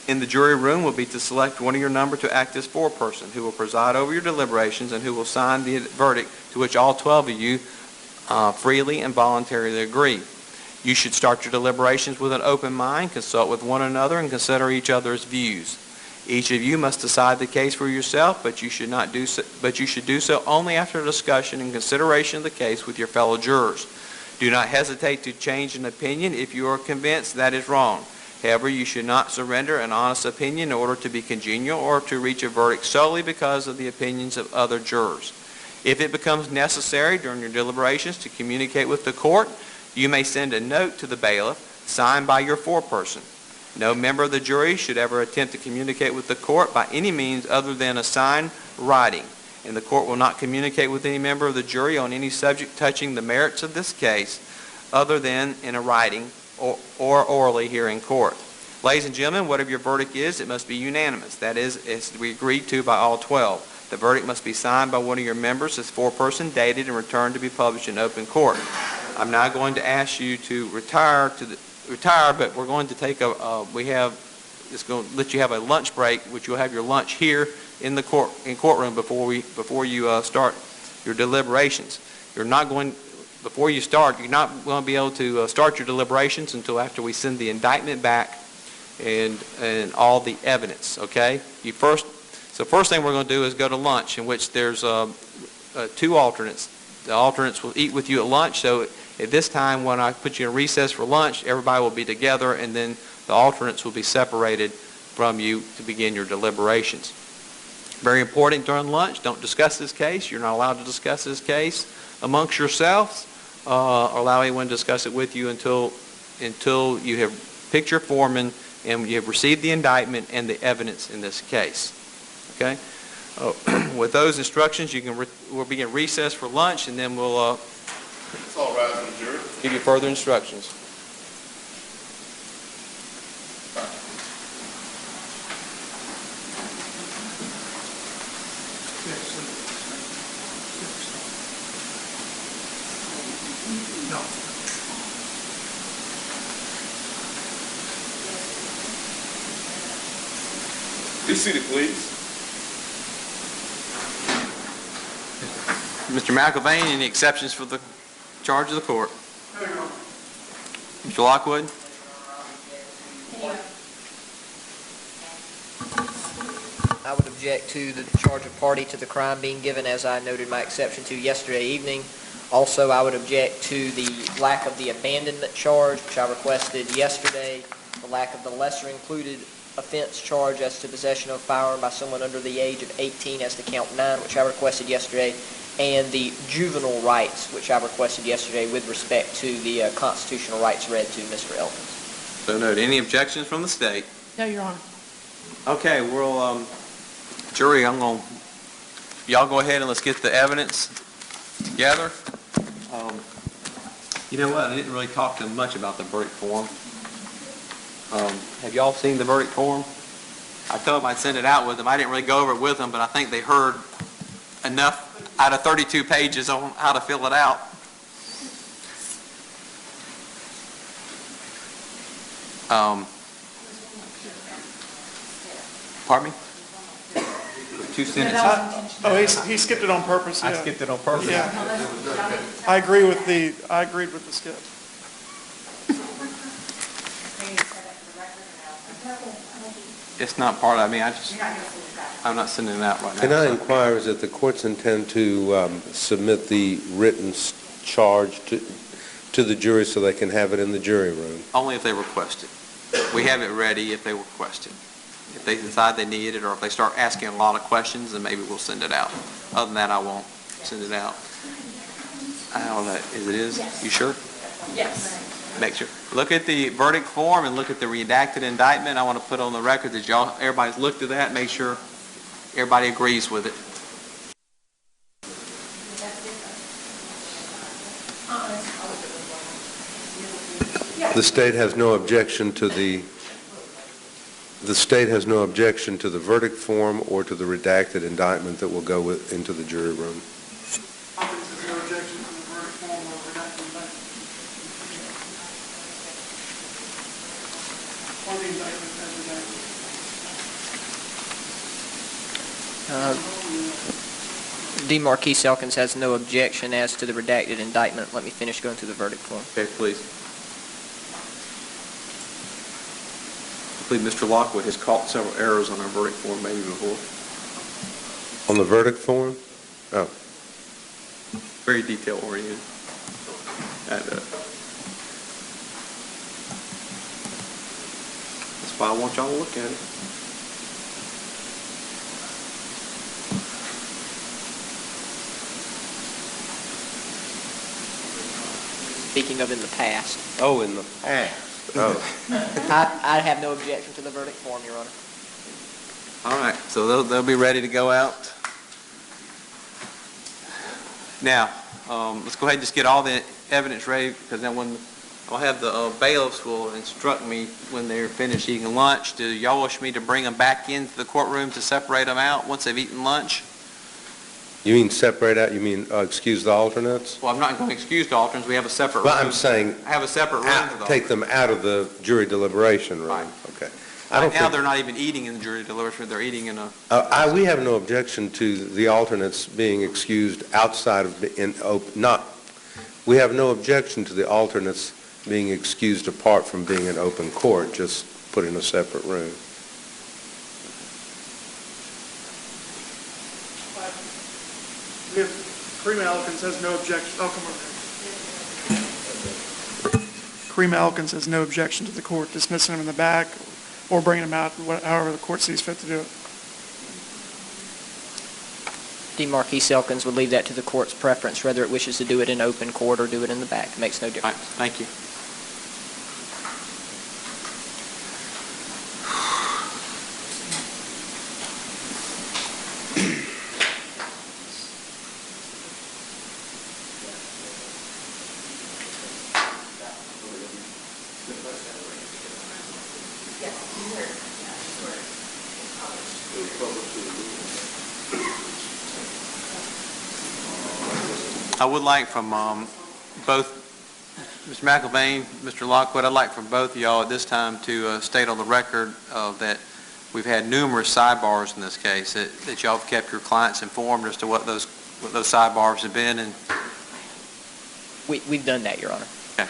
A: in the jury room will be to select one of your number to act as foreperson, who will preside over your deliberations and who will sign the verdict to which all 12 of you freely and voluntarily agree. You should start your deliberations with an open mind, consult with one another, and consider each other's views. Each of you must decide the case for yourself, but you should do so only after discussion and consideration of the case with your fellow jurors. Do not hesitate to change an opinion if you are convinced that is wrong. However, you should not surrender an honest opinion in order to be congenial or to reach a verdict solely because of the opinions of other jurors. If it becomes necessary during your deliberations to communicate with the court, you may send a note to the bailiff signed by your foreperson. No member of the jury should ever attempt to communicate with the court by any means other than a signed writing, and the court will not communicate with any member of the jury on any subject touching the merits of this case other than in a writing or orally here in court. Ladies and gentlemen, whatever your verdict is, it must be unanimous. That is, it's to be agreed to by all 12. The verdict must be signed by one of your members as foreperson, dated, and returned to be published in open court. I'm now going to ask you to retire, but we're going to take it's going to let you have a lunch break, which you'll have your lunch here in the courtroom before you start your deliberations. Before you start, you're not going to be able to start your deliberations until after we send the indictment back and all the evidence, okay? So first thing we're going to do is go to lunch, in which there's 2 alternates. The alternates will eat with you at lunch, so at this time when I put you in recess for lunch, everybody will be together, and then the alternates will be separated from you to begin your deliberations. Very important during lunch, don't discuss this case. You're not allowed to discuss this case amongst yourselves or allow anyone to discuss it with you until you have picked your foreman and you have received the indictment and the evidence in this case. Okay? With those instructions, we'll be in recess for lunch, and then we'll
B: It's all rise on the jury.
A: give you further instructions.
B: Be seated, please.
A: Mr. McIlvain, any exceptions for the charge of the court? Mr. Lockwood?
C: I would object to the charge of party to the crime being given, as I noted my exception to yesterday evening. Also, I would object to the lack of the abandonment charge, which I requested yesterday, the lack of the lesser included offense charge as to possession of a firearm by someone under the age of 18 as to count 9, which I requested yesterday, and the juvenile rights, which I requested yesterday with respect to the constitutional rights read to Mr. Elkins.
A: So noted. Any objections from the state?
D: No, Your Honor.
A: Okay, jury, y'all go ahead and let's get the evidence together. You know what? I didn't really talk to them much about the verdict form. Have y'all seen the verdict form? I told them I'd send it out with them. I didn't really go over it with them, but I think they heard enough out of 32 pages on how to fill it out. Pardon me? 2 sentences.
D: He skipped it on purpose.
A: I
D: Yeah.
A: skipped it on purpose.
D: Yeah. I agreed with the skip.
A: It's not part of, I'm not sending it out right now.
E: Can I inquire, is it the court's intent to submit the written charge to the jury so they can have it in the jury room?
A: Only if they request it. We have it ready if they request it. If they decide they need it, or if they start asking a lot of questions, then maybe we'll send it out. Other than that, I won't send it out. I don't know. It is? Yes. You sure?
D: Yes.
A: Make sure. Look at the verdict form and look at the redacted indictment. I want to put on the record that everybody's looked at that, make sure everybody agrees with it.
E: The state has no objection to the verdict form or to the redacted indictment that will go into the jury room.
C: DeMarquise Elkins has no objection as to the redacted indictment. Let me finish going through the verdict form.
A: Okay, please. I believe Mr. Lockwood has caught several errors on our verdict form maybe before.
E: On the verdict form? Oh.
A: Very detail oriented. That's why I want y'all to look at it.
C: Speaking of in the past.
E: Oh, in the past.
C: I have no objection to the verdict form, Your Honor.
A: All right, so they'll be ready to go out. Now, let's go ahead and just get all the evidence ready, because then when I'll have the bailiffs will instruct me when they're finished eating lunch. Do y'all wish me to bring them back into the courtroom to separate them out once they've eaten lunch?
E: You mean separate out, you mean excuse the alternates?
A: Well, I'm not going to excuse the alternates. We have a separate room.
E: Well, I'm saying
A: I have a separate room for those.
E: take them out of the jury deliberation room.
A: Right.
E: Okay.
A: Right now, they're not even eating in the jury deliberation. They're eating in a...
E: We have no objection to the alternates being excused outside of, we have no objection to the alternates being excused apart from being in open court, just put in a separate room.
D: If Karima Elkins has no objection, oh, come on. Karima Elkins has no objection to the court dismissing him in the back or bringing him out, however the court sees fit to do it.
C: Dean Marquise Elkins would leave that to the court's preference, whether it wishes to do it in open court or do it in the back. It makes no
A: All right,
C: difference.
A: thank you. I would like from both Mr. McIlvain, Mr. Lockwood, I'd like from both of y'all at this time to state on the record that we've had numerous sidebars in this case, that y'all have kept your clients informed as to what those sidebars have been. And
C: We've done that, Your Honor.
A: okay.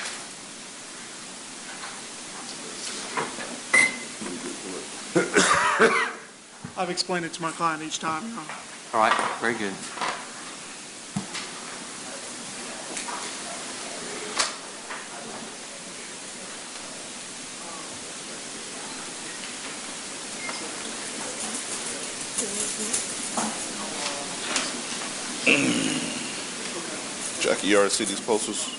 D: I've explained it to my client each time, Your Honor.
A: All right, very good.
B: Jackie, you already see these posters?